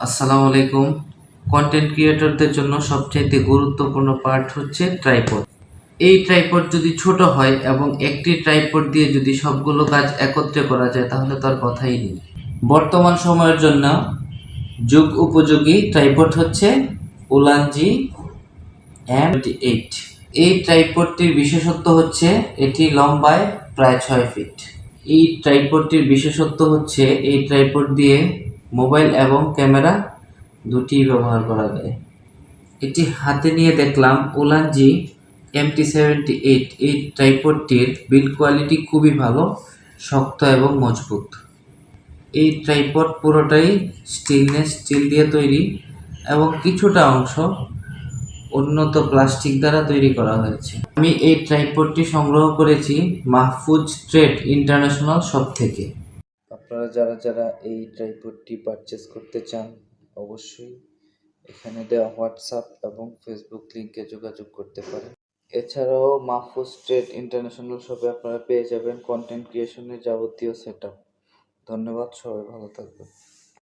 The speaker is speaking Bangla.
আসসালামু আলাইকুম। কন্টেন্ট ক্রিয়েটরদের জন্য সবচাইতে গুরুত্বপূর্ণ পার্ট হচ্ছে ট্রাইপড। এই ট্রাইপড যদি ছোট হয় এবং একটি ট্রাইপড দিয়ে যদি সবগুলো কাজ একত্রে করা যায় তাহলে তো আর কথাই নেই। বর্তমান সময়ের জন্য যুগ উপযোগী ট্রাইপড হচ্ছে উলানজি M28। এই ট্রাইপডটির বিশেষত্ব হচ্ছে এটি লম্বায় প্রায় 6 ফিট। এই ট্রাইপডটির বিশেষত্ব হচ্ছে এই ট্রাইপড দিয়ে মোবাইল এবং ক্যামেরা দুটিই ব্যবহার করা যায়। এটি হাতে নিয়ে দেখলাম ওলানজি MT78। এই ট্রাইপডটির বিল্ড কোয়ালিটি খুবই ভালো, শক্ত এবং মজবুত। এই ট্রাইপড পুরোটাই স্টেইনলেস স্টিল দিয়ে তৈরি এবং কিছুটা অংশ উন্নত প্লাস্টিক দ্বারা তৈরি করা হয়েছে। আমি এই ট্রাইপডটি সংগ্রহ করেছি মাহফুজ ট্রেড ইন্টারন্যাশনাল শপ থেকে। আপনারা যারা এই ট্রাইপডটি পারচেস করতে চান অবশ্যই এখানে দেওয়া হোয়াটসঅ্যাপ এবং ফেসবুক লিংকে যোগাযোগ করতে পারেন। এছাড়াও মাহফুজ ট্রেড ইন্টারন্যাশনাল শপে আপনারা পেয়ে যাবেন কন্টেন্ট ক্রিয়েশনের যাবতীয় সেটআপ। ধন্যবাদ, সবাই ভালো থাকবেন।